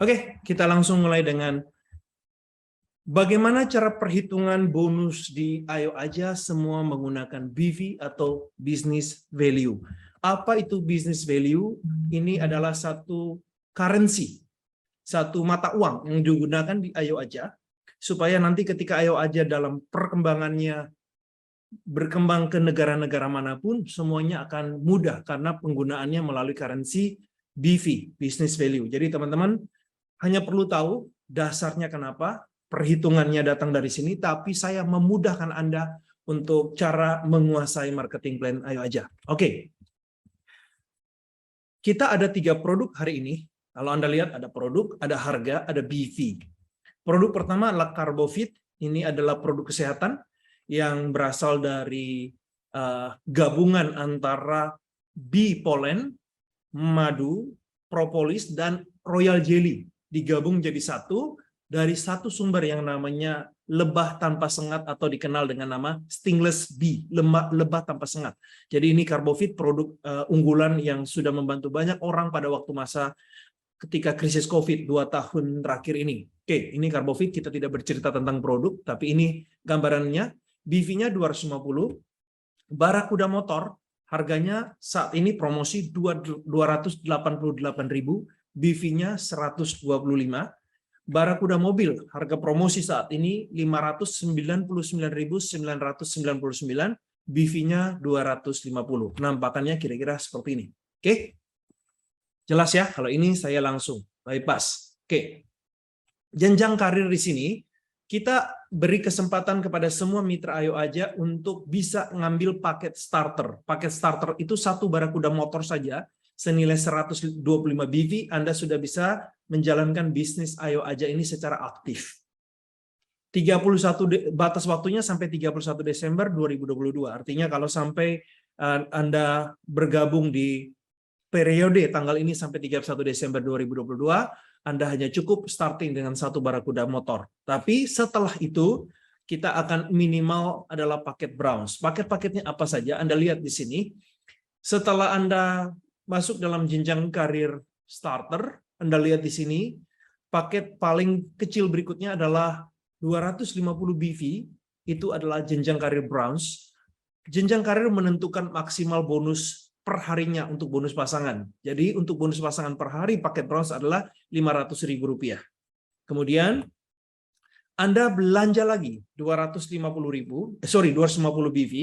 Oke, kita langsung mulai dengan bagaimana cara perhitungan bonus di Ayo Aja. Semua menggunakan BV atau business value. Apa itu business value? Ini adalah satu currency, satu mata uang yang digunakan di Ayo Aja, supaya nanti ketika Ayo Aja dalam perkembangannya berkembang ke negara-negara manapun, semuanya akan mudah karena penggunaannya melalui currency BV, business value. Jadi teman-teman hanya perlu tahu dasarnya kenapa, perhitungannya datang dari sini, tapi saya memudahkan Anda untuk cara menguasai marketing plan Ayo Aja. Oke. Kita ada 3 produk hari ini. Kalau Anda lihat ada produk, ada harga, ada BV. Produk pertama adalah Carbofit. Ini adalah produk kesehatan yang berasal dari gabungan antara bee pollen, madu, propolis, dan royal jelly. Digabung jadi satu dari satu sumber yang namanya lebah tanpa sengat atau dikenal dengan nama stingless bee, lebah tanpa sengat. Jadi ini Carbofit, produk unggulan yang sudah membantu banyak orang pada waktu masa ketika krisis COVID 2 tahun terakhir ini. Oke, ini Carbofit, kita tidak bercerita tentang produk, tapi ini gambarannya. BV-nya 250, Barakuda motor harganya saat ini promosi 288.000, BV-nya 125. Barakuda mobil harga promosi saat ini 599.999, BV-nya 250. Penampakannya kira-kira seperti ini. Oke. Jelas ya, kalau ini saya langsung bypass. Oke. Jenjang karir di sini kita beri kesempatan kepada semua mitra Ayo Aja untuk bisa ngambil paket starter. Paket starter itu satu Barakuda motor saja senilai 125 BV, Anda sudah bisa menjalankan bisnis Ayo Aja ini secara aktif. 31 batas waktunya sampai 31 Desember 2022. Artinya kalau sampai Anda bergabung di periode tanggal ini sampai 31 Desember 2022, Anda hanya cukup starting dengan satu Barakuda motor. Tapi setelah itu, kita akan minimal adalah paket bronze. Paket-paketnya apa saja? Anda lihat di sini. Setelah Anda masuk dalam jenjang karir starter, Anda lihat di sini, paket paling kecil berikutnya adalah 250 BV, itu adalah jenjang karir bronze. Jenjang karir menentukan maksimal bonus per harinya untuk bonus pasangan. Jadi untuk bonus pasangan per hari paket bronze adalah Rp500.000. Kemudian Anda belanja lagi 250 BV.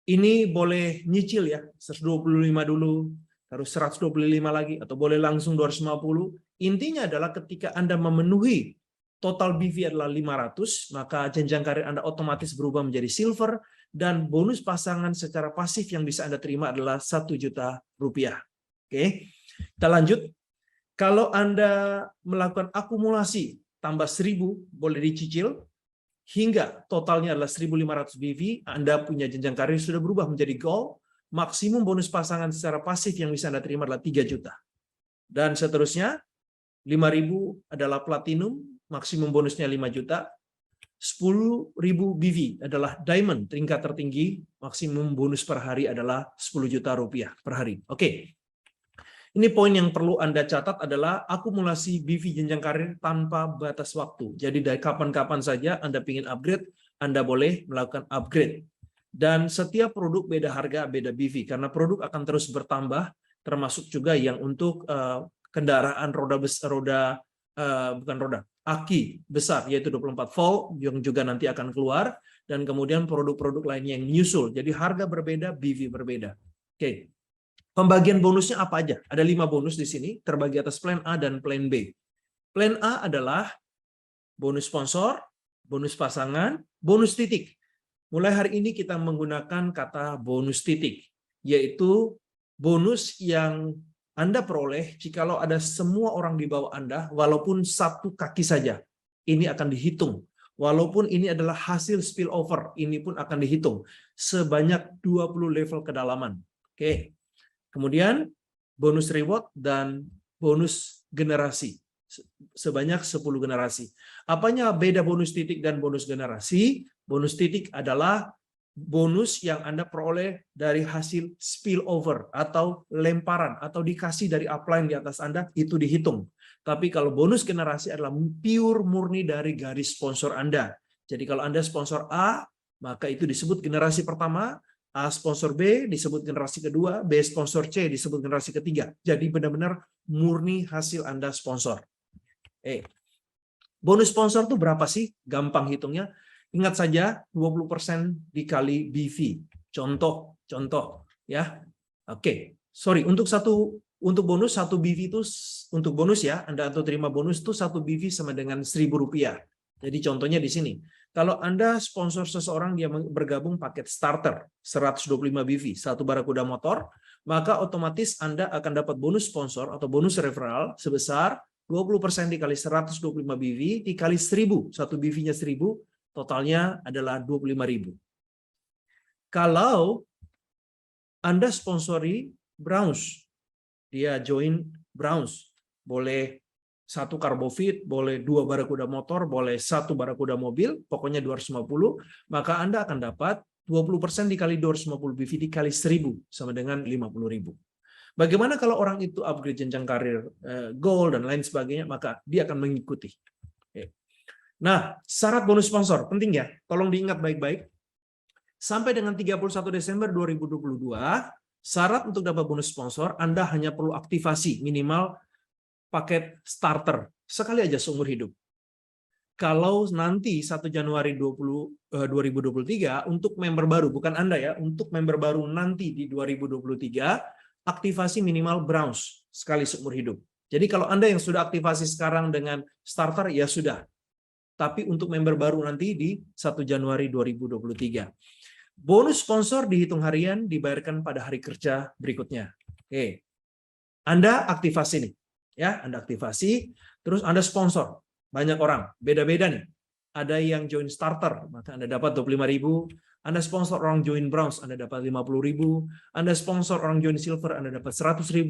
Ini boleh nyicil ya, 125 dulu, terus 125 lagi, atau boleh langsung 250. Intinya adalah ketika Anda memenuhi total BV adalah 500, maka jenjang karir Anda otomatis berubah menjadi silver, dan bonus pasangan secara pasif yang bisa Anda terima adalah Rp1 juta. Oke, kita lanjut. Kalau Anda melakukan akumulasi tambah 1.000, boleh dicicil, hingga totalnya adalah 1.500 BV, Anda punya jenjang karir sudah berubah menjadi gold. Maksimum bonus pasangan secara pasif yang bisa Anda terima adalah 3 juta. Dan seterusnya, 5.000 adalah platinum, maksimum bonusnya 5 juta. 10.000 BV adalah diamond, tingkat tertinggi, maksimum bonus per hari adalah Rp10 juta per hari. Oke. Ini poin yang perlu Anda catat adalah akumulasi BV jenjang karir tanpa batas waktu. Jadi dari kapan-kapan saja Anda ingin upgrade, Anda boleh melakukan upgrade. Dan setiap produk beda harga, beda BV, karena produk akan terus bertambah, termasuk juga yang untuk kendaraan aki besar, yaitu 24 volt yang juga nanti akan keluar, dan kemudian produk-produk lainnya yang nyusul. Jadi harga berbeda, BV berbeda. Oke. Pembagian bonusnya apa aja? Ada 5 bonus di sini, terbagi atas plan A dan plan B. Plan A adalah bonus sponsor, bonus pasangan, bonus titik. Mulai hari ini kita menggunakan kata bonus titik, yaitu bonus yang Anda peroleh jikalau ada semua orang di bawah Anda, walaupun satu kaki saja, ini akan dihitung. Walaupun ini adalah hasil spillover, ini pun akan dihitung. Sebanyak 20 level kedalaman. Oke. Kemudian bonus reward dan bonus generasi. Sebanyak 10 generasi. Apanya beda bonus titik dan bonus generasi? Bonus titik adalah bonus yang Anda peroleh dari hasil spillover atau lemparan atau dikasih dari upline di atas Anda, itu dihitung. Tapi kalau bonus generasi adalah pure murni dari garis sponsor Anda. Jadi kalau Anda sponsor A, maka itu disebut generasi pertama, A sponsor B disebut generasi kedua, B sponsor C disebut generasi ketiga. Jadi benar-benar murni hasil Anda sponsor. Bonus sponsor itu berapa sih? Gampang hitungnya. Ingat saja 20% dikali BV. Contoh ya. Oke. Sorry, untuk bonus satu BV itu untuk bonus ya, Anda atau terima bonus itu satu BV sama dengan Rp1.000. Jadi contohnya di sini. Kalau Anda sponsor seseorang dia bergabung paket starter 125 BV, satu barakuda motor, maka otomatis Anda akan dapat bonus sponsor atau bonus referral sebesar 20% dikali 125 BV dikali 1.000. Satu BV-nya 1.000, totalnya adalah 25.000. Kalau Anda sponsori Browns, dia join Browns, boleh satu Carbofit, boleh 2 barakuda motor, boleh 1 barakuda mobil, pokoknya 250, maka Anda akan dapat 20% dikali 250 BV dikali 1.000 sama dengan 50.000. Bagaimana kalau orang itu upgrade jenjang karir, goal dan lain sebagainya, maka dia akan mengikuti. Nah, syarat bonus sponsor penting ya, tolong diingat baik-baik. Sampai dengan 31 Desember 2022, syarat untuk dapat bonus sponsor Anda hanya perlu aktivasi minimal paket starter sekali aja seumur hidup. Kalau nanti 1 Januari 2023 untuk member baru, bukan Anda ya, untuk member baru nanti di 2023, aktivasi minimal Browns sekali seumur hidup. Jadi kalau Anda yang sudah aktivasi sekarang dengan starter, ya sudah. Tapi untuk member baru nanti di 1 Januari 2023. Bonus sponsor dihitung harian, dibayarkan pada hari kerja berikutnya. Oke. Anda aktivasi nih. Ya, Anda aktivasi, terus Anda sponsor. Banyak orang, beda-beda nih. Ada yang join starter, maka Anda dapat 25.000. Anda sponsor orang join Browns, Anda dapat 50.000. Anda sponsor orang join Silver, Anda dapat 100.000.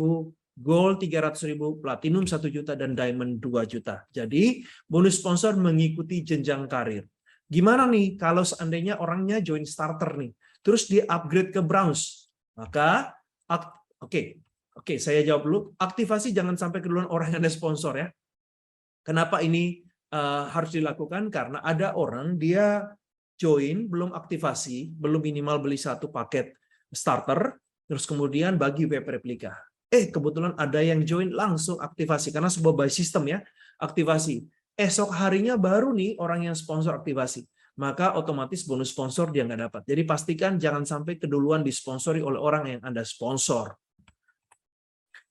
Gold 300.000, Platinum 1 juta, dan Diamond 2 juta. Jadi, bonus sponsor mengikuti jenjang karir. Gimana nih kalau seandainya orangnya join starter nih, terus dia upgrade ke Browns? Maka, oke, saya jawab dulu. Aktivasi jangan sampai keduluan orang yang ada sponsor ya. Kenapa ini harus dilakukan? Karena ada orang dia join, belum aktivasi, belum minimal beli 1 paket starter, terus kemudian bagi web replika. Kebetulan ada yang join langsung aktivasi, karena sebuah buy system ya, aktivasi. Esok harinya baru nih orang yang sponsor aktivasi. Maka otomatis bonus sponsor dia nggak dapat. Jadi pastikan jangan sampai keduluan disponsori oleh orang yang Anda sponsor.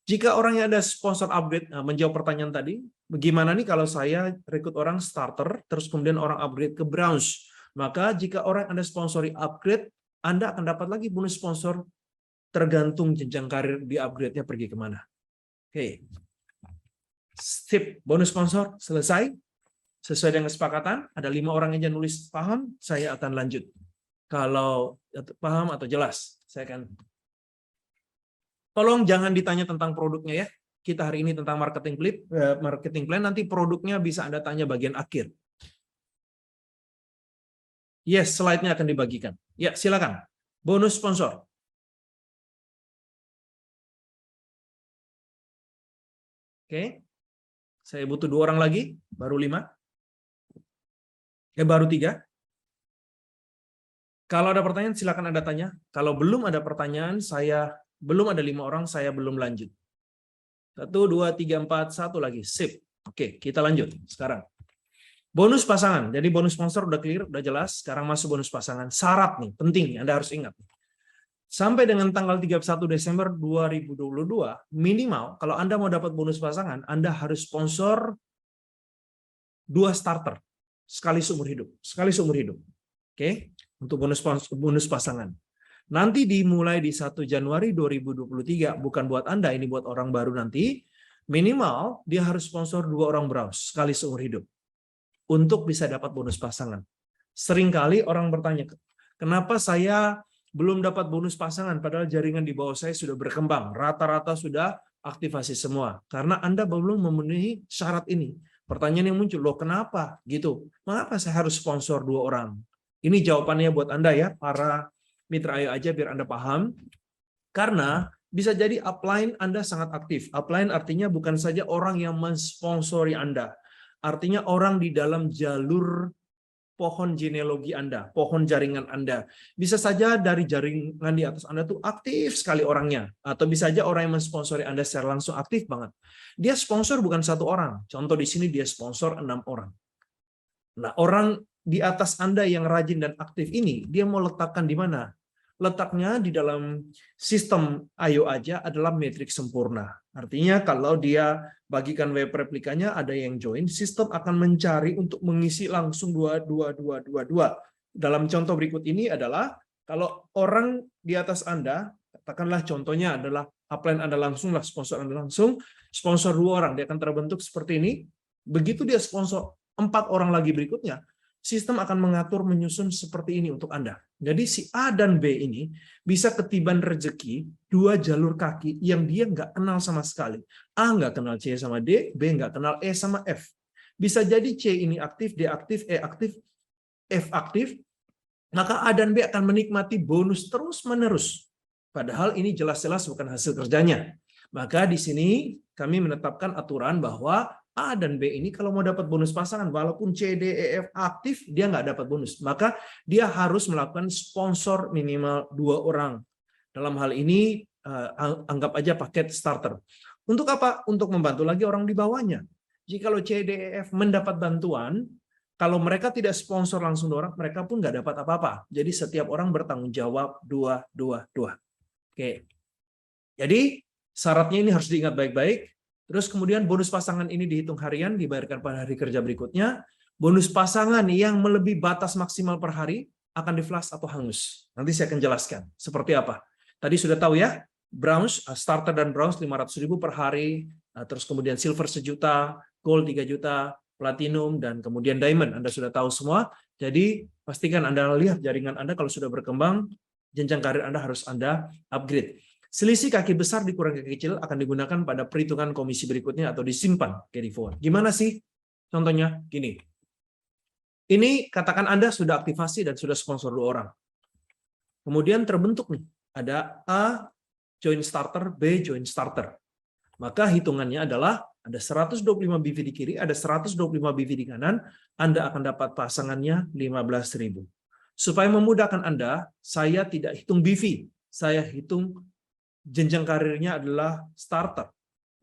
Jika orang yang ada sponsor upgrade, menjawab pertanyaan tadi, bagaimana nih kalau saya rekrut orang starter, terus kemudian orang upgrade ke Browns? Maka jika orang Anda sponsori upgrade, Anda akan dapat lagi bonus sponsor tergantung jenjang karir di upgrade-nya pergi kemana. Oke. Sip, bonus sponsor selesai. Sesuai dengan kesepakatan, ada 5 orang aja nulis paham, saya akan lanjut. Kalau paham atau jelas, saya akan. Tolong jangan ditanya tentang produknya ya. Kita hari ini tentang marketing plan, nanti produknya bisa Anda tanya bagian akhir. Yes, slide-nya akan dibagikan. Ya, silakan. Bonus sponsor. Oke. Saya butuh 2 orang lagi, baru 5. Baru 3. Kalau ada pertanyaan, silakan Anda tanya. Kalau belum ada pertanyaan, belum ada 5 orang, saya belum lanjut. 1, 2, 3, 4, 1 lagi. Sip. Oke, kita lanjut sekarang. Bonus pasangan. Jadi bonus sponsor udah clear, udah jelas. Sekarang masuk bonus pasangan. Syarat nih, penting nih, Anda harus ingat. Sampai dengan tanggal 31 Desember 2022, minimal kalau Anda mau dapat bonus pasangan, Anda harus sponsor 2 starter sekali seumur hidup. Sekali seumur hidup. Oke, untuk bonus pasangan. Nanti dimulai di 1 Januari 2023, bukan buat Anda, ini buat orang baru nanti, minimal dia harus sponsor 2 orang Browns sekali seumur hidup untuk bisa dapat bonus pasangan. Seringkali orang bertanya, kenapa saya belum dapat bonus pasangan padahal jaringan di bawah saya sudah berkembang, rata-rata sudah aktivasi semua. Karena Anda belum memenuhi syarat ini. Pertanyaan yang muncul, loh kenapa? Gitu. Mengapa saya harus sponsor 2 orang? Ini jawabannya buat Anda ya, para Mitra Ayo aja biar Anda paham. Karena bisa jadi upline Anda sangat aktif. Upline artinya bukan saja orang yang mensponsori Anda. Artinya orang di dalam jalur pohon genealogi Anda, pohon jaringan Anda. Bisa saja dari jaringan di atas Anda tuh aktif sekali orangnya. Atau bisa saja orang yang mensponsori Anda secara langsung aktif banget. Dia sponsor bukan satu orang. Contoh di sini dia sponsor 6 orang. Nah, orang di atas Anda yang rajin dan aktif ini, dia mau letakkan di mana? Letaknya di dalam sistem Ayo aja adalah metrik sempurna. Artinya kalau dia bagikan web replikanya, ada yang join, sistem akan mencari untuk mengisi langsung 2. Dalam contoh berikut ini adalah, kalau orang di atas Anda, katakanlah contohnya adalah upline Anda langsung, lah sponsor Anda langsung, sponsor 2 orang, dia akan terbentuk seperti ini. Begitu dia sponsor 4 orang lagi berikutnya, sistem akan mengatur menyusun seperti ini untuk Anda. Jadi si A dan B ini bisa ketiban rezeki 2 jalur kaki yang dia nggak kenal sama sekali. A nggak kenal C sama D, B nggak kenal E sama F. Bisa jadi C ini aktif, D aktif, E aktif, F aktif, maka A dan B akan menikmati bonus terus-menerus. Padahal ini jelas-jelas bukan hasil kerjanya. Maka di sini kami menetapkan aturan bahwa A dan B ini kalau mau dapat bonus pasangan, walaupun C, D, E, F aktif, dia nggak dapat bonus. Maka dia harus melakukan sponsor minimal 2 orang. Dalam hal ini, anggap aja paket starter. Untuk apa? Untuk membantu lagi orang di bawahnya. Jikalau C, D, E, F mendapat bantuan, kalau mereka tidak sponsor langsung 2 orang, mereka pun nggak dapat apa-apa. Jadi setiap orang bertanggung jawab 2, 2, 2. Oke. Jadi syaratnya ini harus diingat baik-baik. Terus kemudian bonus pasangan ini dihitung harian, dibayarkan pada hari kerja berikutnya. Bonus pasangan yang melebihi batas maksimal per hari akan di-flash atau hangus. Nanti saya akan jelaskan seperti apa. Tadi sudah tahu ya, bronze, starter dan bronze 500.000 per hari, terus kemudian silver 1 juta, gold 3 juta, platinum, dan kemudian diamond. Anda sudah tahu semua. Jadi pastikan Anda lihat jaringan Anda kalau sudah berkembang, jenjang karir Anda harus Anda upgrade. Selisih kaki besar dikurangi kaki kecil akan digunakan pada perhitungan komisi berikutnya atau disimpan carry forward. Gimana sih? Contohnya gini. Ini katakan Anda sudah aktivasi dan sudah sponsor 2 orang. Kemudian terbentuk nih, ada A join starter, B join starter. Maka hitungannya adalah ada 125 BV di kiri, ada 125 BV di kanan, Anda akan dapat pasangannya 15.000. Supaya memudahkan Anda, saya tidak hitung BV, saya hitung jenjang karirnya adalah starter.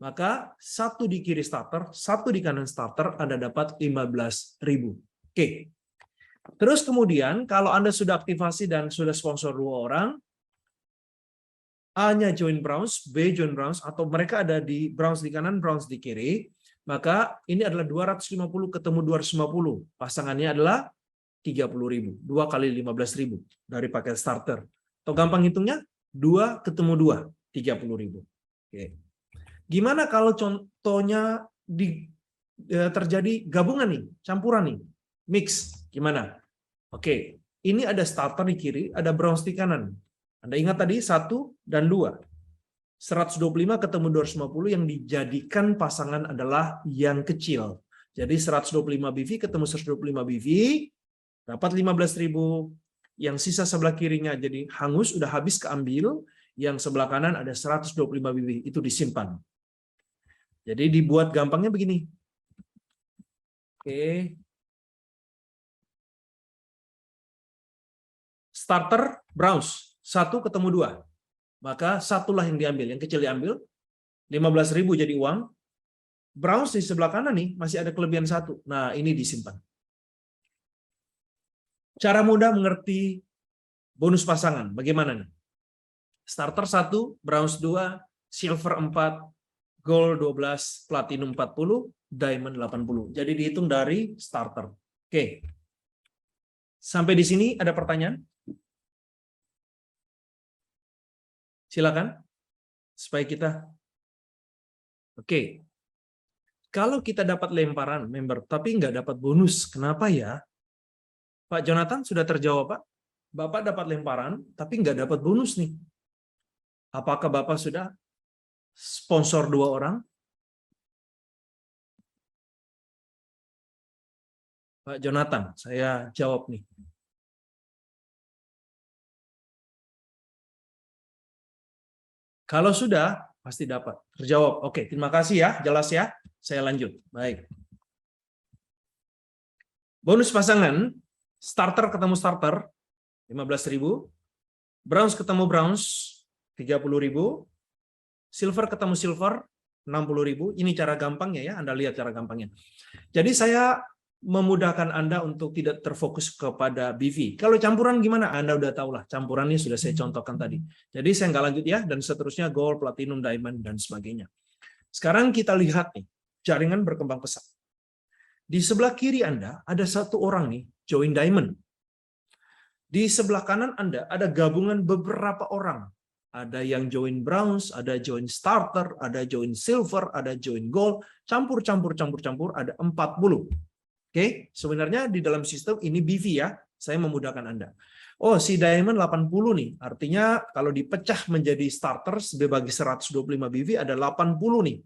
Maka 1 di kiri starter, 1 di kanan starter, Anda dapat 15.000. Oke. Terus kemudian kalau Anda sudah aktivasi dan sudah sponsor 2 orang, A-nya join bronze, B join bronze, atau mereka ada di bronze di kanan, bronze di kiri, maka ini adalah 250 ketemu 250. Pasangannya adalah 30.000. 2 kali 15.000 dari paket starter. Atau gampang hitungnya, 2 ketemu 2, 30.000. Oke. Gimana kalau contohnya terjadi gabungan nih, campuran nih, mix, gimana? Oke, ini ada starter di kiri, ada bronze di kanan. Anda ingat tadi 1 dan 2. 125 ketemu 250 yang dijadikan pasangan adalah yang kecil. Jadi 125 BV ketemu 125 BV, dapat 15.000. Yang sisa sebelah kirinya jadi hangus, udah habis keambil. Yang sebelah kanan ada 125 BV, itu disimpan. Jadi dibuat gampangnya begini. Oke. Starter, bronze. 1 ketemu 2. Maka satulah yang diambil, yang kecil diambil. 15.000 jadi uang. Bronze di sebelah kanan nih, masih ada kelebihan 1. Nah, ini disimpan. Cara mudah mengerti bonus pasangan. Bagaimana nih? Starter 1, bronze 2, silver 4, gold 12, platinum 40, diamond 80. Jadi dihitung dari starter. Oke. Sampai di sini ada pertanyaan? Silakan. Supaya kita. Oke. Kalau kita dapat lemparan member tapi nggak dapat bonus, kenapa ya? Pak Jonathan sudah terjawab, Pak. Bapak dapat lemparan tapi nggak dapat bonus nih. Apakah Bapak sudah sponsor 2 orang? Pak Jonathan, saya jawab nih. Kalau sudah, pasti dapat. Terjawab. Oke, terima kasih ya. Jelas ya. Saya lanjut. Baik. Bonus pasangan, starter ketemu starter, 15.000. Bronze ketemu bronze, 30.000. Silver ketemu silver, 60.000. Ini cara gampangnya ya. Anda lihat cara gampangnya. Jadi saya memudahkan Anda untuk tidak terfokus kepada BV. Kalau campuran gimana? Anda udah tahu lah. Campurannya sudah saya contohkan tadi. Jadi saya nggak lanjut ya. Dan seterusnya gold, platinum, diamond, dan sebagainya. Sekarang kita lihat nih. Jaringan berkembang pesat. Di sebelah kiri Anda ada satu orang nih, join diamond. Di sebelah kanan Anda ada gabungan beberapa orang. Ada yang join bronze, ada join starter, ada join silver, ada join gold. Campur, ada 40. Oke, sebenarnya di dalam sistem ini BV ya. Saya memudahkan Anda. Oh, si diamond 80 nih. Artinya kalau dipecah menjadi starter sebagai 125 BV ada 80 nih.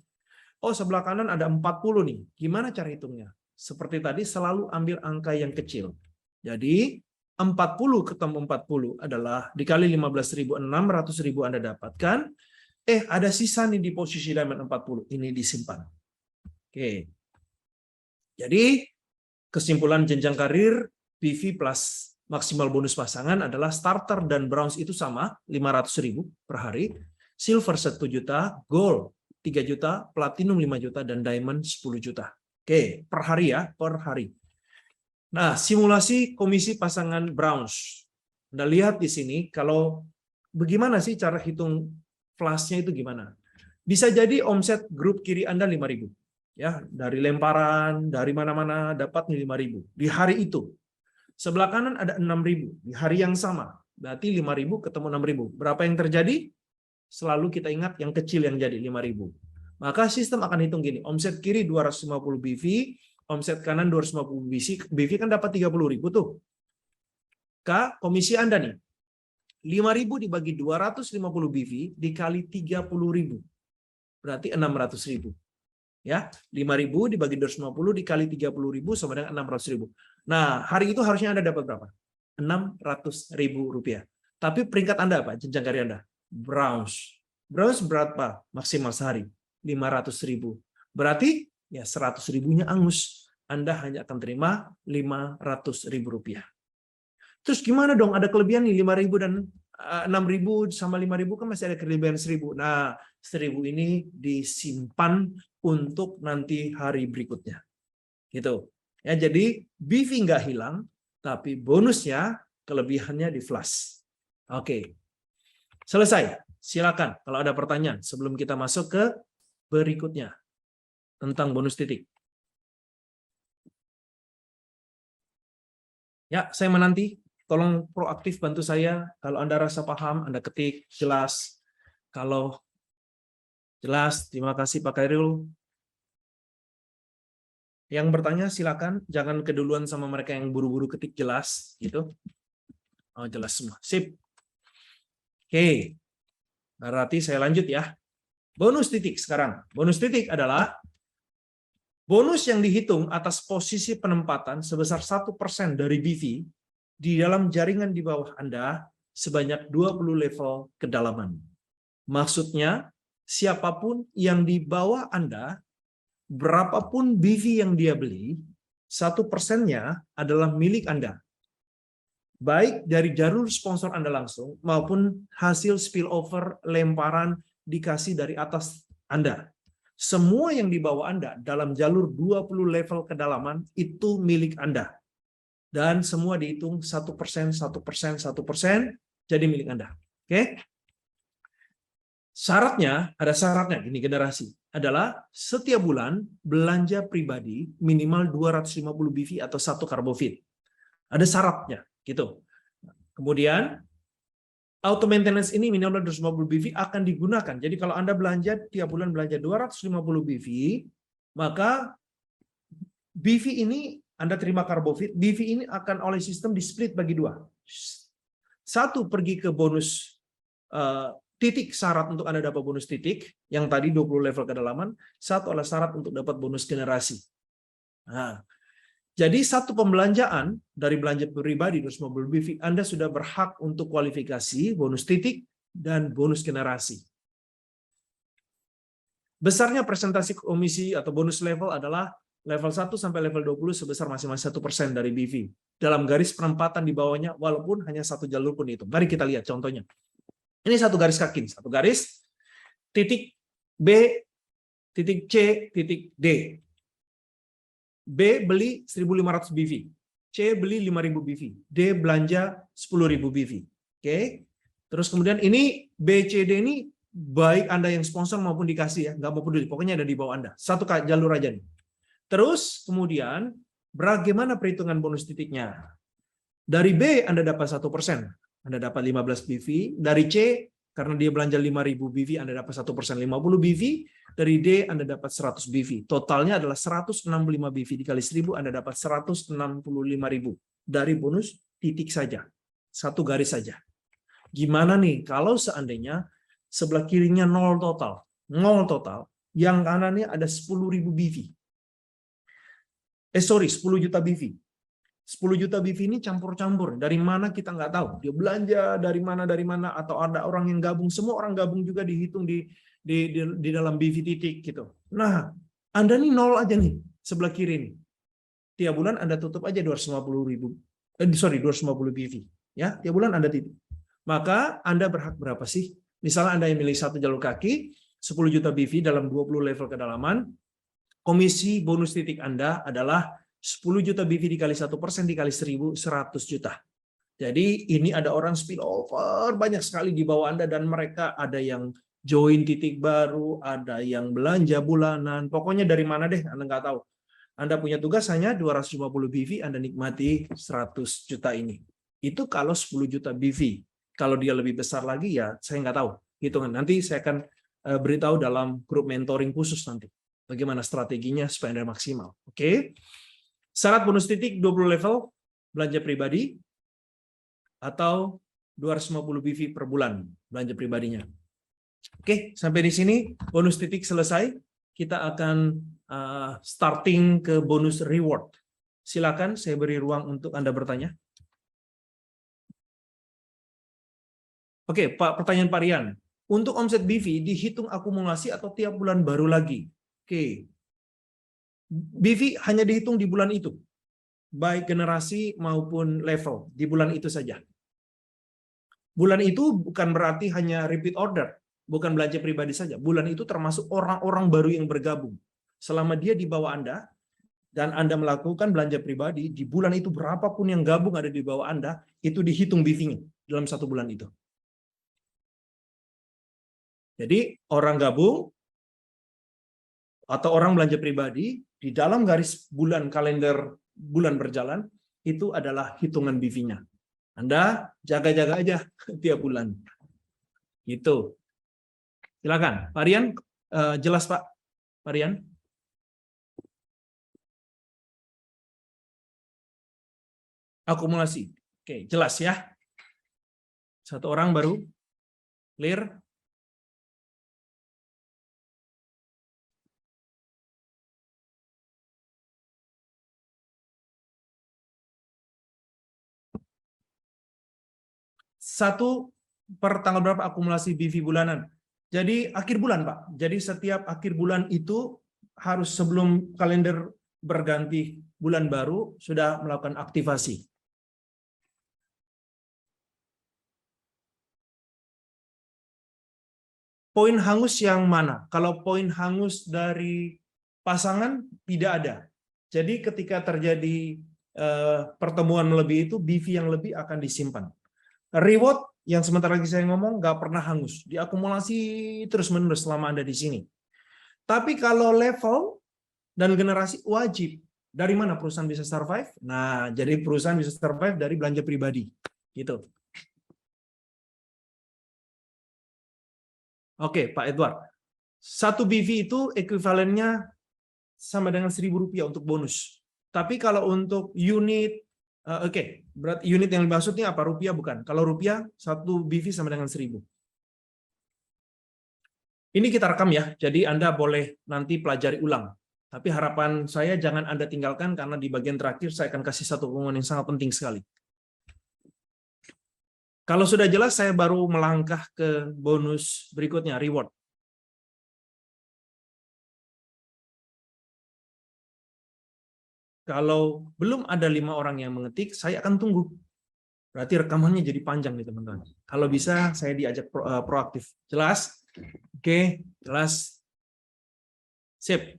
Oh, sebelah kanan ada 40 nih. Gimana cara hitungnya? Seperti tadi selalu ambil angka yang kecil. Jadi 40 ketemu 40 adalah dikali 15.000, 600.000 Anda dapatkan. Ada sisa nih di posisi diamond 40. Ini disimpan. Oke. Jadi kesimpulan jenjang karir PV plus maksimal bonus pasangan adalah starter dan bronze itu sama, 500.000 per hari, silver 1 juta, gold 3 juta, platinum 5 juta, dan diamond 10 juta. Oke, per hari ya, per hari. Nah, simulasi komisi pasangan bronze. Anda lihat di sini, kalau bagaimana sih cara hitung flashnya itu gimana? Bisa jadi omset grup kiri Anda 5.000. Ya, dari lemparan, dari mana-mana dapat 5.000 di hari itu. Sebelah kanan ada 6.000 di hari yang sama. Berarti 5.000 ketemu 6.000. Berapa yang terjadi? Selalu kita ingat yang kecil yang jadi 5.000. Maka sistem akan hitung gini, omset kiri 250 BV, omset kanan 250 BV kan dapat 30.000 tuh. Komisi Anda nih. 5.000 dibagi 250 BV dikali 30.000. Berarti 600.000. Ya, 5.000 dibagi 250 dikali 30.000 sama dengan 600.000. Nah, hari itu harusnya Anda dapat berapa? 600.000 rupiah. Tapi peringkat Anda apa? Jenjang karir Anda? Bronze. Bronze berapa maksimal sehari? 500.000. Berarti ya 100.000-nya angus. Anda hanya akan terima 500.000 rupiah. Terus gimana dong? Ada kelebihan nih 5.000 dan 6.000 sama 5.000 kan masih ada kelebihan 1.000. Nah, 1.000 ini disimpan untuk nanti hari berikutnya. Gitu. Ya, jadi BV nggak hilang, tapi bonusnya kelebihannya di flash. Oke. Selesai. Silakan kalau ada pertanyaan sebelum kita masuk ke berikutnya tentang bonus titik. Ya, saya menanti. Tolong proaktif bantu saya. Kalau Anda rasa paham, Anda ketik jelas. Kalau jelas, terima kasih Pak Khairul. Yang bertanya silakan, jangan keduluan sama mereka yang buru-buru ketik jelas, gitu. Oh, jelas semua. Sip. Oke. Berarti saya lanjut ya. Bonus titik sekarang. Bonus titik adalah bonus yang dihitung atas posisi penempatan sebesar 1% dari BV di dalam jaringan di bawah Anda sebanyak 20 level kedalaman. Maksudnya, siapapun yang di bawah Anda, berapapun BV yang dia beli, 1%-nya adalah milik Anda. Baik dari jalur sponsor Anda langsung, maupun hasil spillover lemparan dikasih dari atas Anda. Semua yang di bawah Anda dalam jalur 20 level kedalaman itu milik Anda. Dan semua dihitung 1%, 1%, 1% jadi milik Anda. Oke? Syaratnya, ada syaratnya, ini generasi, adalah setiap bulan belanja pribadi minimal 250 BV atau 1 karbofit. Ada syaratnya, gitu. Kemudian, auto maintenance ini minimal 250 BV akan digunakan. Jadi kalau Anda belanja, tiap bulan belanja 250 BV, maka BV ini Anda terima karbofit, BV ini akan oleh sistem di split bagi 2. 1 pergi ke bonus titik syarat untuk Anda dapat bonus titik, yang tadi 20 level kedalaman, 1 adalah syarat untuk dapat bonus generasi. Nah, jadi 1 pembelanjaan dari belanja pribadi 250 BV, Anda sudah berhak untuk kualifikasi bonus titik dan bonus generasi. Besarnya presentasi komisi atau bonus level adalah level 1 sampai level 20 sebesar masing-masing 1% dari BV. Dalam garis penempatan di bawahnya, walaupun hanya satu jalur pun itu. Mari kita lihat contohnya. Ini satu garis kaki, satu garis, titik B, titik C, titik D. B beli 1.500 BV, C beli 5.000 BV, D belanja 10.000 BV. Oke. Terus kemudian ini B, C, D ini baik Anda yang sponsor maupun dikasih ya, nggak mau peduli, pokoknya ada di bawah Anda. Satu jalur aja nih. Terus kemudian bagaimana perhitungan bonus titiknya? Dari B Anda dapat 1%, Anda dapat 15 BV. Dari C, karena dia belanja 5.000 BV, Anda dapat 1%, 50 BV. Dari D, Anda dapat 100 BV. Totalnya adalah 165 BV dikali 1.000, Anda dapat 165.000 dari bonus titik saja. Satu garis saja. Gimana nih kalau seandainya sebelah kirinya 0 total, yang kanannya ada 10.000 BV. 10 juta BV. 10 juta BV ini campur-campur. Dari mana kita nggak tahu. Dia belanja dari mana, atau ada orang yang gabung. Semua orang gabung juga dihitung di dalam BV titik gitu. Nah, Anda nih 0 aja nih sebelah kiri nih. Tiap bulan Anda tutup aja 250 BV. Ya, tiap bulan Anda titik. Maka Anda berhak berapa sih? Misalnya Anda yang milih satu jalur kaki, 10 juta BV dalam 20 level kedalaman, komisi bonus titik Anda adalah 10 juta BV dikali 1% dikali 1.000, 100 juta. Jadi ini ada orang spillover banyak sekali di bawah Anda, dan mereka ada yang join titik baru, ada yang belanja bulanan, pokoknya dari mana deh Anda nggak tahu. Anda punya tugas hanya 250 BV, Anda nikmati 100 juta ini. Itu kalau 10 juta BV. Kalau dia lebih besar lagi ya saya nggak tahu. Hitungan nanti saya akan beritahu dalam grup mentoring khusus nanti. Bagaimana strateginya supaya Anda maksimal. Oke. Syarat bonus titik 20 level belanja pribadi atau 250 BV per bulan belanja pribadinya. Oke, sampai di sini bonus titik selesai. Kita akan starting ke bonus reward. Silakan saya beri ruang untuk Anda bertanya. Oke, Pak, pertanyaan Pak Rian. Untuk omset BV dihitung akumulasi atau tiap bulan baru lagi? Oke. BV hanya dihitung di bulan itu. Baik generasi maupun level, di bulan itu saja. Bulan itu bukan berarti hanya repeat order, bukan belanja pribadi saja. Bulan itu termasuk orang-orang baru yang bergabung. Selama dia di bawah Anda, dan Anda melakukan belanja pribadi, di bulan itu berapapun yang gabung ada di bawah Anda, itu dihitung BV-nya dalam satu bulan itu. Jadi orang gabung, atau orang belanja pribadi, di dalam garis bulan kalender bulan berjalan, itu adalah hitungan BV-nya. Anda jaga-jaga aja tiap bulan. Gitu. Silakan. Pak Rian, jelas Pak? Pak Rian? Akumulasi. Oke, jelas ya. Satu orang baru. Clear? Satu per tanggal berapa akumulasi BV bulanan? Jadi akhir bulan, Pak. Jadi setiap akhir bulan itu harus sebelum kalender berganti bulan baru sudah melakukan aktivasi. Poin hangus yang mana? Kalau poin hangus dari pasangan tidak ada. Jadi ketika terjadi pertemuan melebihi itu, BV yang lebih akan disimpan. Reward yang sebentar lagi saya ngomong nggak pernah hangus, diakumulasi terus-menerus selama Anda di sini. Tapi kalau level dan generasi wajib, dari mana perusahaan bisa survive? Nah, jadi perusahaan bisa survive dari belanja pribadi, gitu. Oke, Pak Edward. Satu BV itu ekuivalennya sama dengan Rp1.000 untuk bonus. Tapi kalau untuk unit, berarti unit yang dimaksudnya apa? Rupiah bukan. Kalau rupiah, satu BV sama dengan 1.000. Ini kita rekam ya, jadi Anda boleh nanti pelajari ulang. Tapi harapan saya jangan Anda tinggalkan, karena di bagian terakhir saya akan kasih satu pengumuman yang sangat penting sekali. Kalau sudah jelas, saya baru melangkah ke bonus berikutnya, reward. Kalau belum ada 5 orang yang mengetik, saya akan tunggu. Berarti rekamannya jadi panjang nih teman-teman. Kalau bisa saya diajak proaktif. Jelas? Oke, jelas. Sip.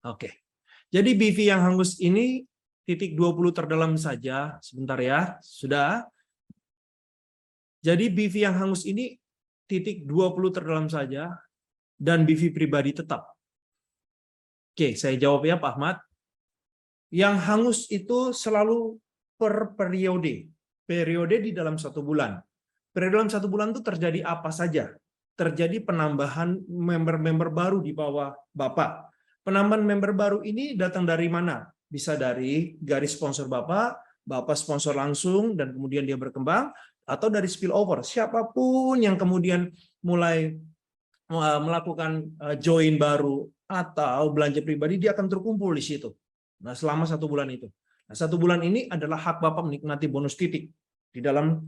Oke. Jadi BV yang hangus ini titik 20 terdalam saja. Sebentar ya. Sudah. Jadi BV yang hangus ini titik 20 terdalam saja dan BV pribadi tetap. Oke, saya jawab ya Pak Ahmad. Yang hangus itu selalu per periode. Periode di dalam 1 bulan. Periode dalam 1 bulan itu terjadi apa saja? Terjadi penambahan member-member baru di bawah Bapak. Penambahan member baru ini datang dari mana? Bisa dari garis sponsor Bapak, Bapak sponsor langsung dan kemudian dia berkembang, atau dari spillover. Siapapun yang kemudian mulai melakukan join baru atau belanja pribadi, dia akan terkumpul di situ. Nah, selama 1 bulan itu. Nah, 1 bulan ini adalah hak Bapak menikmati bonus titik di dalam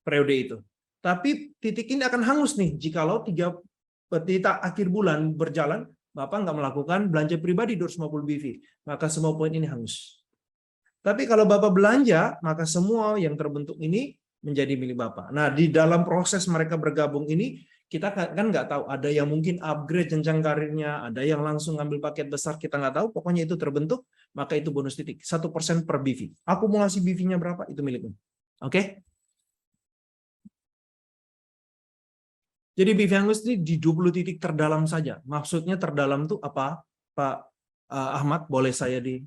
periode itu. Tapi titik ini akan hangus nih jikalau 3 titik akhir bulan berjalan, Bapak nggak melakukan belanja pribadi 250 BV, maka semua poin ini hangus. Tapi kalau Bapak belanja, maka semua yang terbentuk ini menjadi milik Bapak. Nah, di dalam proses mereka bergabung ini, kita kan nggak tahu, ada yang mungkin upgrade jenjang karirnya, ada yang langsung ngambil paket besar, kita nggak tahu, pokoknya itu terbentuk, maka itu bonus titik, 1% per BV. Akumulasi BV-nya berapa, itu milikmu. Oke? Jadi BV hangus ini di 20 titik terdalam saja. Maksudnya terdalam itu apa, Pak Ahmad? Boleh saya di...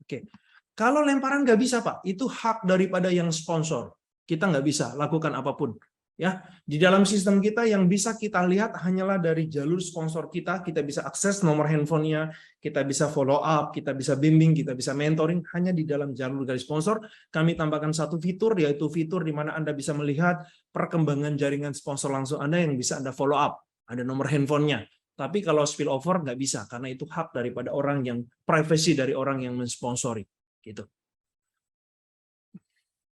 Oke. Kalau lemparan nggak bisa, Pak. Itu hak daripada yang sponsor. Kita nggak bisa lakukan apapun. Ya, di dalam sistem kita yang bisa kita lihat hanyalah dari jalur sponsor kita bisa akses nomor handphonenya, kita bisa follow up, kita bisa bimbing, kita bisa mentoring hanya di dalam jalur garis sponsor. Kami tambahkan satu fitur, yaitu fitur di mana Anda bisa melihat perkembangan jaringan sponsor langsung Anda yang bisa Anda follow up, ada nomor handphonenya. Tapi kalau spillover nggak bisa karena itu hak daripada orang yang privasi dari orang yang mensponsori, gitu.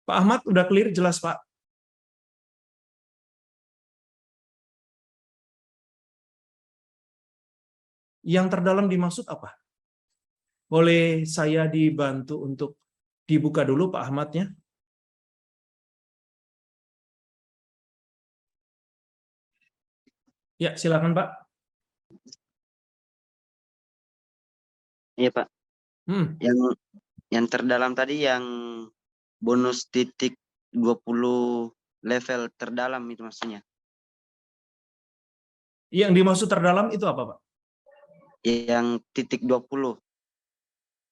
Pak Ahmad udah clear, jelas Pak? Yang terdalam dimaksud apa? Boleh saya dibantu untuk dibuka dulu Pak Ahmadnya? Ya, silakan Pak. Iya Pak. Yang terdalam tadi yang bonus titik 20 level terdalam itu maksudnya. Yang dimaksud terdalam itu apa Pak? Yang titik 20.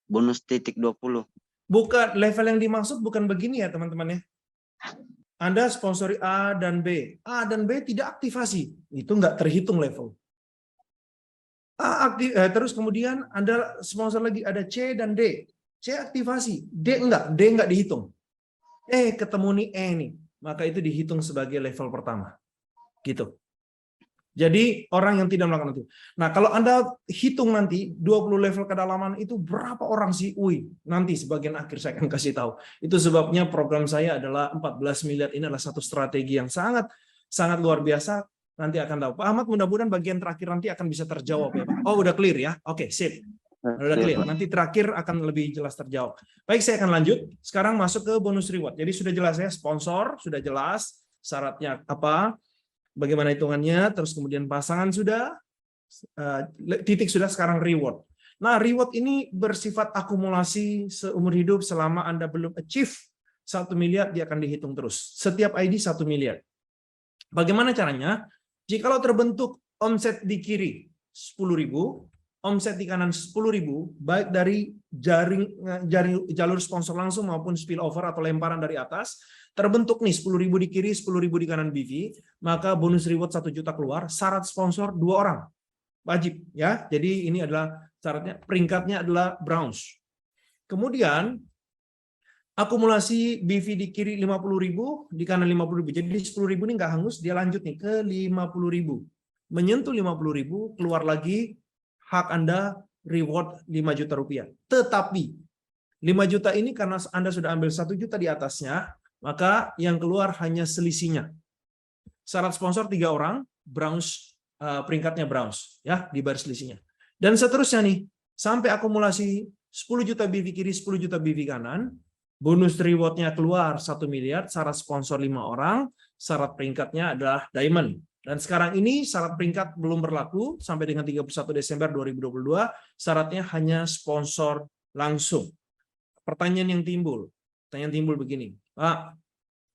Bonus titik 20. Bukan, level yang dimaksud bukan begini ya teman-teman ya. Anda sponsori A dan B. A dan B tidak aktivasi. Itu nggak terhitung level. A aktif, terus kemudian Anda sponsor lagi ada C dan D. C aktivasi. D enggak dihitung. Ketemu nih E nih. Maka itu dihitung sebagai level pertama. Gitu. Jadi orang yang tidak melakukan itu. Nah, kalau Anda hitung nanti 20 level kedalaman itu berapa orang sih? Nanti sebagian akhir saya akan kasih tahu. Itu sebabnya program saya adalah 14 miliar ini adalah satu strategi yang sangat luar biasa. Nanti akan tahu. Pak Ahmad, mudah-mudahan bagian terakhir nanti akan bisa terjawab ya, Pak. Oh, udah clear ya? Oke, sip. Udah clear. Nanti terakhir akan lebih jelas terjawab. Baik, saya akan lanjut. Sekarang masuk ke bonus reward. Jadi sudah jelas ya, sponsor sudah jelas, syaratnya apa, bagaimana hitungannya, terus kemudian pasangan sudah, titik sudah, sekarang reward. Nah, reward ini bersifat akumulasi seumur hidup selama Anda belum achieve 1 miliar, dia akan dihitung terus. Setiap ID 1 miliar. Bagaimana caranya? Jikalau terbentuk omset di kiri 10.000, omset di kanan 10.000, baik dari jalur sponsor langsung maupun spillover atau lemparan dari atas, terbentuk nih 10.000 di kiri, 10.000 di kanan BV, maka bonus reward 1 juta keluar, syarat sponsor 2 orang. Wajib ya. Jadi ini adalah syaratnya, peringkatnya adalah bronze. Kemudian akumulasi BV di kiri 50.000, di kanan 50.000. Jadi 10.000 ini nggak hangus, dia lanjut nih ke 50.000. Menyentuh 50.000, keluar lagi hak Anda reward 5 juta rupiah. Tetapi 5 juta ini karena Anda sudah ambil 1 juta di atasnya, maka yang keluar hanya selisihnya. syarat sponsor 3 orang, bronze peringkatnya bronze ya di baris selisihnya. Dan seterusnya nih, sampai akumulasi 10 juta BV kiri, 10 juta BV kanan, bonus reward-nya keluar 1 miliar, syarat sponsor 5 orang, syarat peringkatnya adalah diamond. Dan sekarang ini syarat peringkat belum berlaku sampai dengan 31 Desember 2022, syaratnya hanya sponsor langsung. Pertanyaan yang timbul begini, Pak,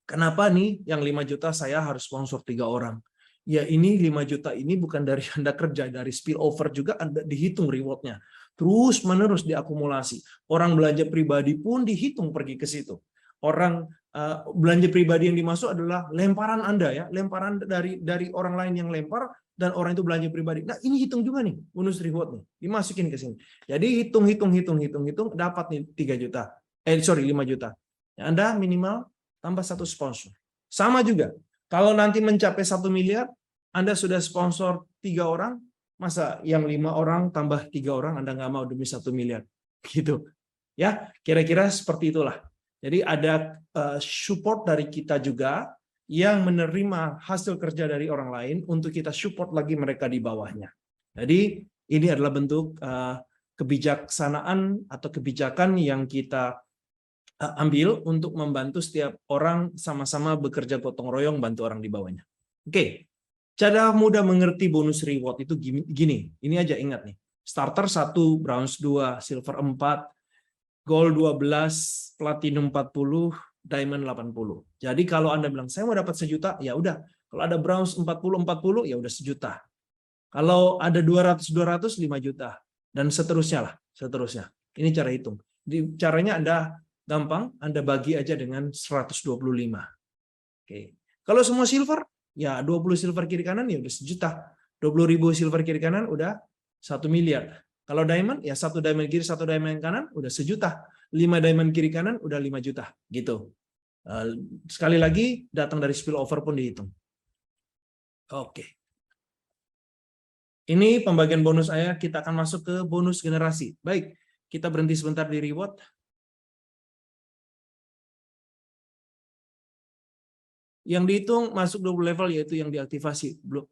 kenapa nih yang 5 juta saya harus sponsor 3 orang? Ya ini 5 juta ini bukan dari Anda kerja, dari spillover juga Anda dihitung reward-nya. Terus menerus diakumulasi. Orang belanja pribadi pun dihitung pergi ke situ. Orang belanja pribadi yang dimasuk adalah lemparan Anda ya, lemparan dari orang lain yang lempar dan orang itu belanja pribadi. Nah, ini hitung juga nih bonus reward nih, dimasukin ke sini. Jadi hitung dapat nih 3 juta. 5 juta. Ya, Anda minimal tambah 1 sponsor. Sama juga. Kalau nanti mencapai 1 miliar, Anda sudah sponsor 3 orang, masa yang 5 orang tambah 3 orang Anda nggak mau demi 1 miliar. Gitu. Ya, kira-kira seperti itulah. Jadi ada support dari kita juga yang menerima hasil kerja dari orang lain untuk kita support lagi mereka di bawahnya. Jadi ini adalah bentuk kebijaksanaan atau kebijakan yang kita ambil untuk membantu setiap orang sama-sama bekerja gotong royong bantu orang di bawahnya. Oke, cara mudah mengerti bonus reward itu gini. Ini aja ingat nih. Starter 1, bronze 2, silver 4, gold 12, platinum 40, diamond 80. Jadi kalau Anda bilang saya mau dapat 1 juta, ya udah. Kalau ada bronze 40, ya udah 1 juta. Kalau ada 200, 5 juta dan seterusnya lah, seterusnya. Ini cara hitung. Caranya Anda gampang, Anda bagi aja dengan 125. Oke. Kalau semua silver, ya 20 silver kiri kanan ya udah 1 juta. 20.000 silver kiri kanan udah 1 miliar. Kalau diamond, ya 1 diamond kiri, 1 diamond kanan, udah 1 juta. 5 diamond kiri kanan, udah 5 juta. Gitu. Sekali lagi, datang dari spillover pun dihitung. Oke. Ini pembagian bonus saya, kita akan masuk ke bonus generasi. Baik, kita berhenti sebentar di reward. Yang dihitung masuk 20 level, yaitu yang diaktifasi. Belum.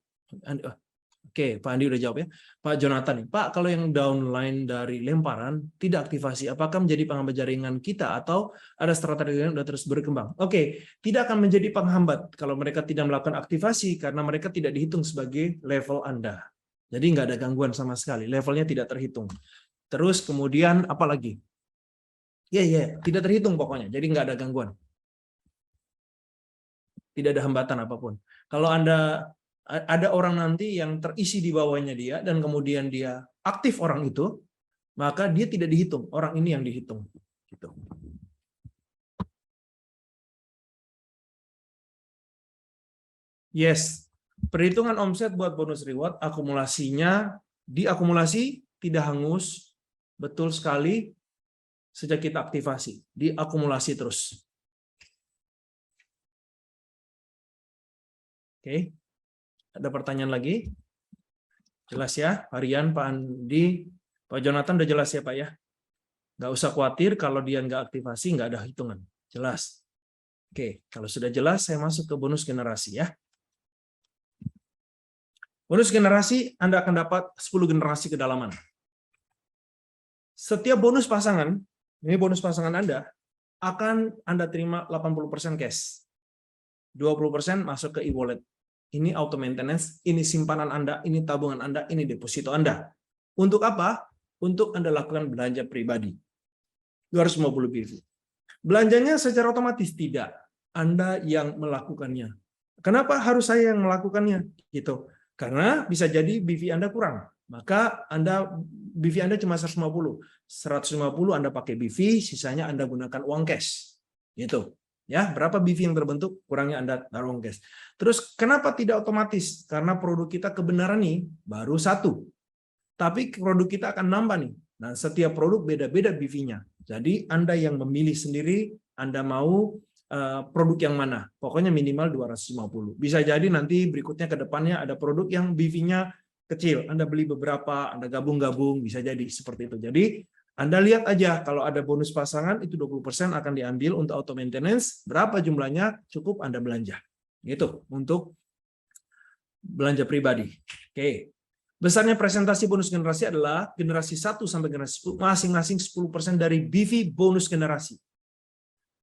Oke, Pak Andi udah jawab ya. Pak Jonathan, Pak, kalau yang downline dari lemparan tidak aktivasi, apakah menjadi penghambat jaringan kita atau ada strategi yang sudah terus berkembang? Oke, tidak akan menjadi penghambat kalau mereka tidak melakukan aktivasi karena mereka tidak dihitung sebagai level Anda. Jadi nggak ada gangguan sama sekali, levelnya tidak terhitung. Terus kemudian apa lagi? Ya, tidak terhitung pokoknya, jadi nggak ada gangguan. Tidak ada hambatan apapun. Kalau Anda ada orang nanti yang terisi di bawahnya dia dan kemudian dia aktif orang itu, maka dia tidak dihitung, orang ini yang dihitung. Gitu. Yes, perhitungan omset buat bonus reward, akumulasinya diakumulasi tidak hangus, betul sekali sejak kita aktivasi, diakumulasi terus. Oke. Ada pertanyaan lagi? Jelas ya, Harian, Pak Andi, Pak Jonathan udah jelas ya Pak ya? Nggak usah khawatir kalau dia nggak aktivasi, nggak ada hitungan. Jelas. Oke, kalau sudah jelas, saya masuk ke bonus generasi ya. Bonus generasi, Anda akan dapat 10 generasi kedalaman. Setiap bonus pasangan, ini bonus pasangan Anda, akan Anda terima 80% cash. 20% masuk ke e-wallet. Ini auto maintenance, ini simpanan Anda, ini tabungan Anda, ini deposito Anda. Untuk apa? Untuk Anda lakukan belanja pribadi. 250 BV. Belanjanya secara otomatis tidak. Anda yang melakukannya. Kenapa harus saya yang melakukannya? Gitu. Karena bisa jadi BV Anda kurang. Maka BV Anda cuma 150. 150 Anda pakai BV, sisanya Anda gunakan uang cash. Gitu. Ya, berapa BV yang terbentuk, kurangnya Anda taruh uang cash. Terus kenapa tidak otomatis? Karena produk kita kebenaran nih baru 1. Tapi produk kita akan nambah nih. Nah, setiap produk beda-beda BV-nya. Jadi Anda yang memilih sendiri, Anda mau produk yang mana. Pokoknya minimal 250. Bisa jadi nanti berikutnya ke depannya ada produk yang BV-nya kecil. Anda beli beberapa, Anda gabung-gabung, bisa jadi seperti itu. Jadi Anda lihat aja, kalau ada bonus pasangan, itu 20% akan diambil untuk auto maintenance. Berapa jumlahnya, cukup Anda belanja. Gitu, untuk belanja pribadi. Oke. Besarnya presentasi bonus generasi adalah generasi 1 sampai generasi 10, masing-masing 10% dari BV bonus generasi.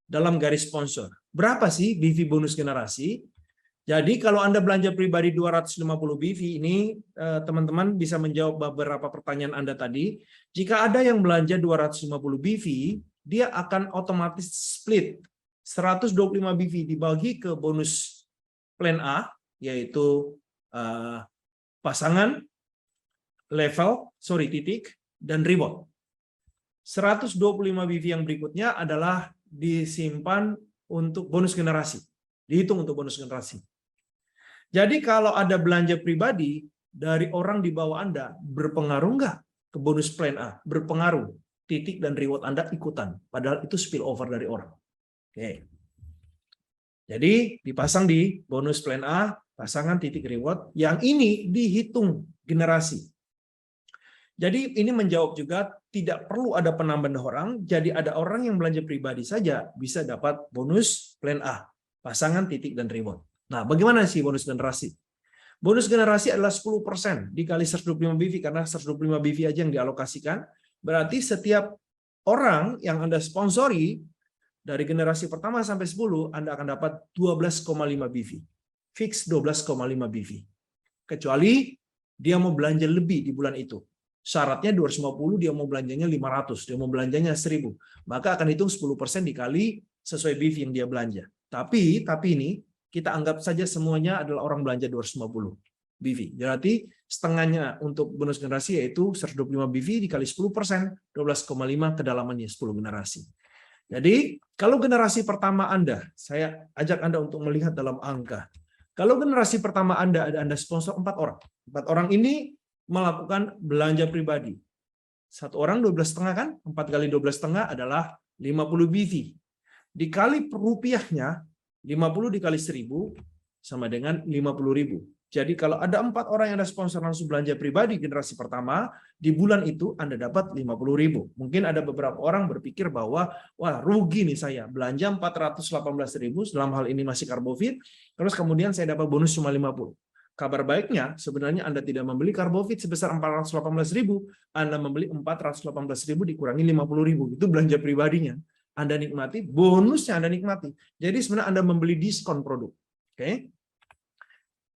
Dalam garis sponsor. Berapa sih BV bonus generasi? Jadi kalau Anda belanja pribadi 250 BV ini, teman-teman bisa menjawab beberapa pertanyaan Anda tadi. Jika ada yang belanja 250 BV, dia akan otomatis split 125 BV dibagi ke bonus plan A, yaitu pasangan, level, titik, dan reward. 125 BV yang berikutnya adalah disimpan untuk bonus generasi. Dihitung untuk bonus generasi. Jadi kalau ada belanja pribadi dari orang di bawah Anda, berpengaruh nggak ke bonus plan A? Berpengaruh. Titik dan reward Anda ikutan. Padahal itu spillover dari orang. Oke. Jadi dipasang di bonus plan A, pasangan titik reward. Yang ini dihitung generasi. Jadi ini menjawab juga tidak perlu ada penambahan orang, jadi ada orang yang belanja pribadi saja bisa dapat bonus plan A, pasangan titik dan reward. Nah, bagaimana sih bonus generasi? Bonus generasi adalah 10% dikali 125 BV, karena 125 BV aja yang dialokasikan, berarti setiap orang yang Anda sponsori dari generasi pertama sampai 10, Anda akan dapat 12,5 BV. Fix 12,5 BV. Kecuali dia mau belanja lebih di bulan itu. Syaratnya 250, dia mau belanjanya 500, dia mau belanjanya 1000. Maka akan hitung 10% dikali sesuai BV yang dia belanja. Tapi ini kita anggap saja semuanya adalah orang belanja 250 BV. Berarti setengahnya untuk bonus generasi yaitu 125 BV dikali 10%, 12,5 kedalamannya 10 generasi. Jadi kalau generasi pertama Anda, saya ajak Anda untuk melihat dalam angka. Kalau generasi pertama Anda sponsor 4 orang. 4 orang ini melakukan belanja pribadi. 1 orang 12,5 kan? 4 kali 12,5 adalah 50 BV. Dikali rupiahnya, 50 dikali 1000 sama dengan 50.000. Jadi kalau ada 4 orang yang ada sponsor langsung belanja pribadi generasi pertama, di bulan itu Anda dapat 50.000. Mungkin ada beberapa orang berpikir bahwa, wah rugi nih saya, belanja 418.000, dalam hal ini masih Carbofit, terus kemudian saya dapat bonus cuma 50. Kabar baiknya, sebenarnya Anda tidak membeli Carbofit sebesar 418.000, Anda membeli 418.000 dikurangi 50.000, itu belanja pribadinya. Anda nikmati, bonusnya Anda nikmati. Jadi sebenarnya Anda membeli diskon produk. Oke.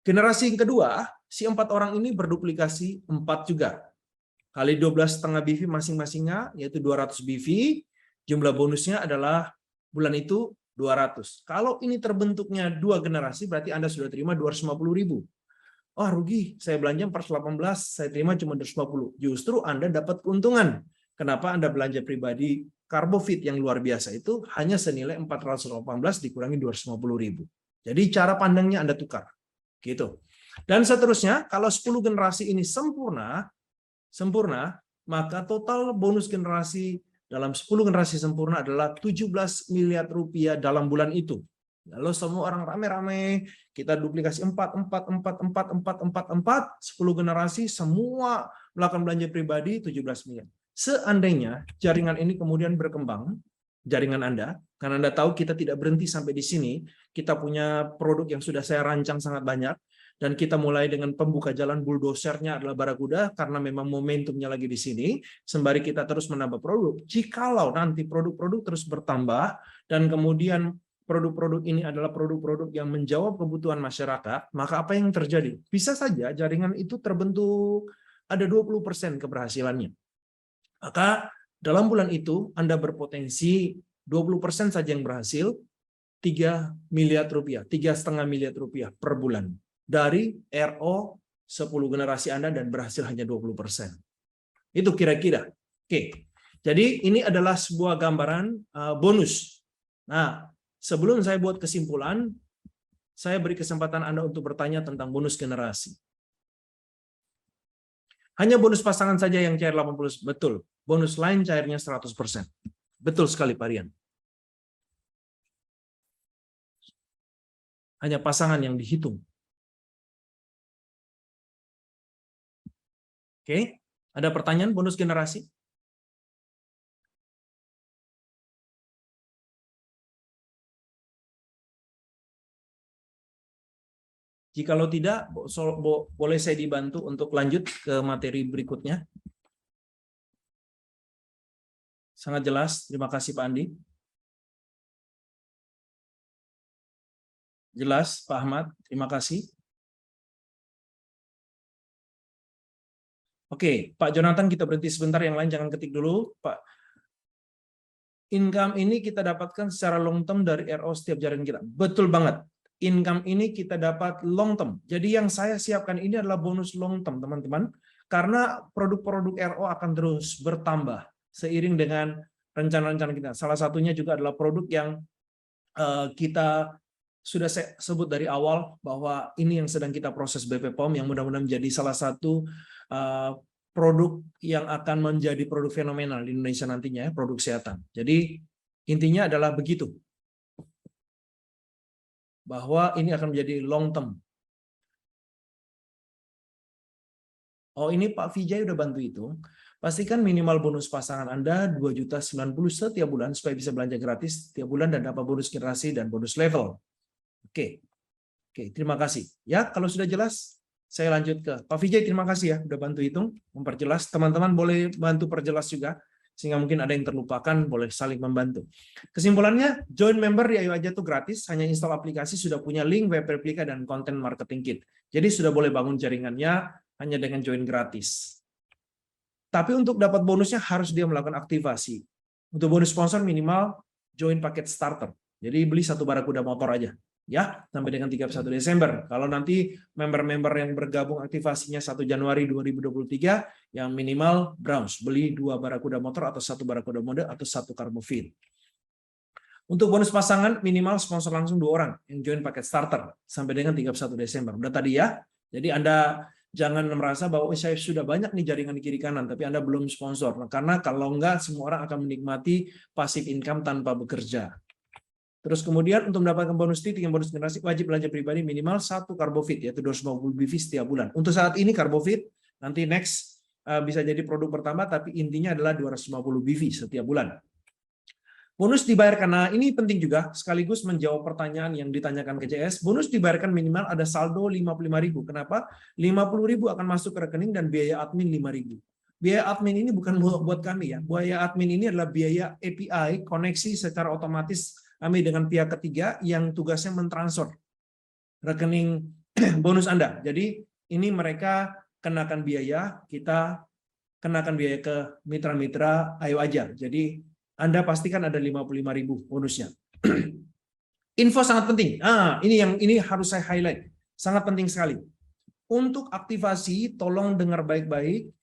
Generasi yang kedua, si 4 orang ini berduplikasi 4 juga. Kali 12,5 BV masing-masingnya, yaitu 200 BV, jumlah bonusnya adalah bulan itu 200. Kalau ini terbentuknya 2 generasi, berarti Anda sudah terima 250.000. Oh rugi, saya belanja 418, saya terima cuma 250. Justru Anda dapat keuntungan. Kenapa Anda belanja pribadi Carbofit yang luar biasa itu hanya senilai 418 dikurangi 250.000. Jadi cara pandangnya Anda tukar. Gitu. Dan seterusnya, kalau 10 generasi ini sempurna, maka total bonus generasi dalam 10 generasi sempurna adalah 17 miliar rupiah dalam bulan itu. Lalu semua orang rame-rame, kita duplikasi 4, 10 generasi, semua melakukan belanja pribadi 17 miliar. Seandainya jaringan ini kemudian berkembang, jaringan Anda, karena Anda tahu kita tidak berhenti sampai di sini, kita punya produk yang sudah saya rancang sangat banyak, dan kita mulai dengan pembuka jalan bulldozer-nya adalah Barakuda, karena memang momentumnya lagi di sini, sembari kita terus menambah produk. Jikalau nanti produk-produk terus bertambah, dan kemudian produk-produk ini adalah produk-produk yang menjawab kebutuhan masyarakat, maka apa yang terjadi? Bisa saja jaringan itu terbentuk ada 20% keberhasilannya. Maka dalam bulan itu Anda berpotensi 20% saja yang berhasil, 3 miliar rupiah, 3,5 miliar rupiah per bulan dari RO 10 generasi Anda dan berhasil hanya 20%. Itu kira-kira. Oke. Jadi ini adalah sebuah gambaran bonus. Nah, sebelum saya buat kesimpulan, saya beri kesempatan Anda untuk bertanya tentang bonus generasi. Hanya bonus pasangan saja yang cair 80%. Betul. Bonus lain cairnya 100%. Betul sekali, Pak Rian. Hanya pasangan yang dihitung. Oke. Ada pertanyaan bonus generasi? Jikalau tidak, boleh saya dibantu untuk lanjut ke materi berikutnya. Sangat jelas. Terima kasih Pak Andi. Jelas, Pak Ahmad. Terima kasih. Oke, Pak Jonathan, kita berhenti sebentar. Yang lain jangan ketik dulu, Pak. Income ini kita dapatkan secara long term dari RO setiap jaringan kita. Betul banget. Income ini kita dapat long term. Jadi yang saya siapkan ini adalah bonus long term, teman-teman. Karena produk-produk RO akan terus bertambah seiring dengan rencana-rencana kita. Salah satunya juga adalah produk yang kita sudah saya sebut dari awal bahwa ini yang sedang kita proses BP POM yang mudah-mudahan menjadi salah satu produk yang akan menjadi produk fenomenal di Indonesia nantinya, ya, produk kesehatan. Jadi intinya adalah begitu, bahwa ini akan menjadi long term. Oh, ini Pak Vijay udah bantu itu. Pastikan minimal bonus pasangan Anda 2.090.000 setiap bulan supaya bisa belanja gratis setiap bulan dan dapat bonus generasi dan bonus level. Oke, terima kasih. Ya, kalau sudah jelas, saya lanjut ke Pak Vijay. Terima kasih ya, udah bantu hitung, memperjelas. Teman-teman boleh bantu perjelas juga, sehingga mungkin ada yang terlupakan, boleh saling membantu. Kesimpulannya, join member di Ayo Aja itu gratis, hanya install aplikasi, sudah punya link, web replika, dan konten marketing kit. Jadi sudah boleh bangun jaringannya hanya dengan join gratis. Tapi untuk dapat bonusnya harus dia melakukan aktivasi. Untuk bonus sponsor minimal join paket starter. Jadi beli 1 barakuda motor aja. Ya, sampai dengan 31 Desember. Kalau nanti member-member yang bergabung aktivasinya 1 Januari 2023, yang minimal browse, beli 2 barakuda motor atau 1 barakuda mode atau 1 karbofil. Untuk bonus pasangan minimal sponsor langsung 2 orang yang join paket starter sampai dengan 31 Desember. Udah tadi ya. Jadi Anda jangan merasa bahwa saya sudah banyak nih jaringan di kiri kanan, tapi Anda belum sponsor. Nah, karena kalau enggak, semua orang akan menikmati passive income tanpa bekerja. Terus kemudian untuk mendapatkan bonus titik yang bonus generasi, wajib belanja pribadi minimal 1 karbofit, yaitu 250 BV setiap bulan. Untuk saat ini karbofit, nanti next bisa jadi produk pertama, tapi intinya adalah 250 BV setiap bulan. Bonus dibayar karena ini penting juga, sekaligus menjawab pertanyaan yang ditanyakan ke CS. Bonus dibayarkan minimal ada saldo 55.000. Kenapa? 50.000 akan masuk ke rekening dan biaya admin 5.000. Biaya admin ini bukan buat kami ya. Biaya admin ini adalah biaya API, koneksi secara otomatis kami dengan pihak ketiga yang tugasnya mentransfer rekening bonus Anda. Jadi ini mereka kenakan biaya, kita kenakan biaya ke mitra-mitra Ayo Aja. Jadi Anda pastikan ada 55.000 bonusnya. Info sangat penting. Ini harus saya highlight. Sangat penting sekali. Untuk aktivasi, tolong dengar baik-baik.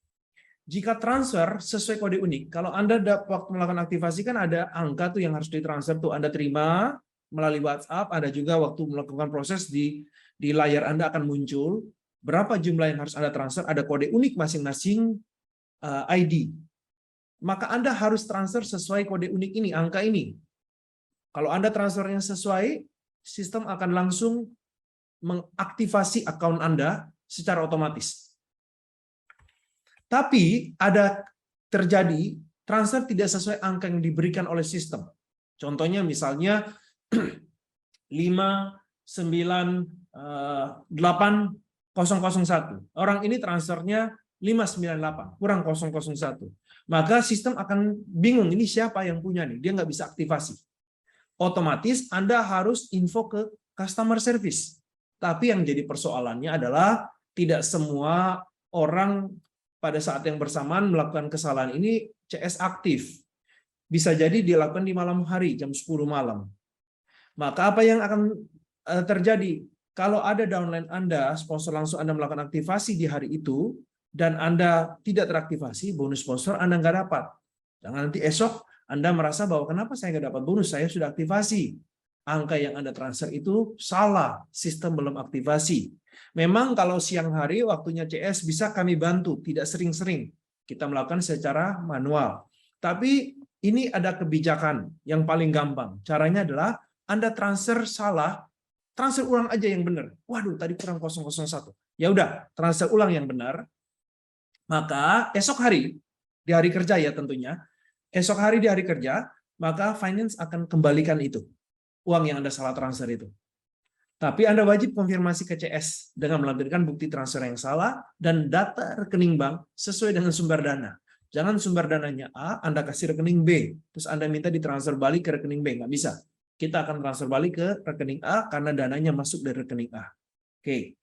Jika transfer sesuai kode unik, kalau Anda waktu melakukan aktivasi kan ada angka tuh yang harus ditransfer tuh Anda terima melalui WhatsApp, ada juga waktu melakukan proses di layar Anda akan muncul berapa jumlah yang harus Anda transfer, ada kode unik masing-masing ID. Maka Anda harus transfer sesuai kode unik ini, angka ini. Kalau Anda transfernya sesuai, sistem akan langsung mengaktifasi akun Anda secara otomatis. Tapi ada terjadi transfer tidak sesuai angka yang diberikan oleh sistem. Contohnya misalnya 598.001. Orang ini transfernya 598 kurang 001. Maka sistem akan bingung ini siapa yang punya nih, dia nggak bisa aktivasi. Otomatis Anda harus info ke customer service. Tapi yang jadi persoalannya adalah tidak semua orang pada saat yang bersamaan melakukan kesalahan ini CS aktif. Bisa jadi dilakukan di malam hari jam 10 malam. Maka apa yang akan terjadi? Kalau ada downline Anda, sponsor langsung Anda melakukan aktivasi di hari itu, dan Anda tidak teraktivasi, bonus sponsor Anda nggak dapat. Jangan nanti esok Anda merasa bahwa kenapa saya nggak dapat bonus, saya sudah aktivasi. Angka yang Anda transfer itu salah, sistem belum aktivasi. Memang kalau siang hari waktunya CS bisa kami bantu, tidak sering-sering. Kita melakukan secara manual. Tapi ini ada kebijakan yang paling gampang. Caranya adalah Anda transfer salah, transfer ulang aja yang benar. Waduh, tadi kurang 001. Ya udah, transfer ulang yang benar. Maka esok hari, di hari kerja ya tentunya, esok hari di hari kerja, maka finance akan kembalikan itu, uang yang Anda salah transfer itu. Tapi Anda wajib konfirmasi ke CS dengan melampirkan bukti transfer yang salah dan data rekening bank sesuai dengan sumber dana. Jangan sumber dananya A, Anda kasih rekening B, terus Anda minta ditransfer balik ke rekening B. Nggak bisa. Kita akan transfer balik ke rekening A karena dananya masuk dari rekening A. Oke.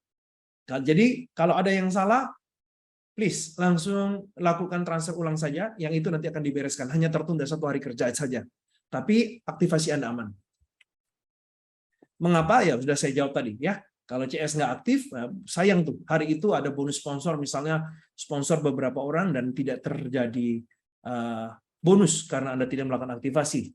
Jadi kalau ada yang salah, please langsung lakukan transfer ulang saja. Yang itu nanti akan dibereskan. Hanya tertunda 1 hari kerja saja. Tapi aktivasi Anda aman. Mengapa? Ya sudah saya jawab tadi ya. Kalau CS nggak aktif, sayang tuh. Hari itu ada bonus sponsor, misalnya sponsor beberapa orang dan tidak terjadi bonus karena Anda tidak melakukan aktivasi.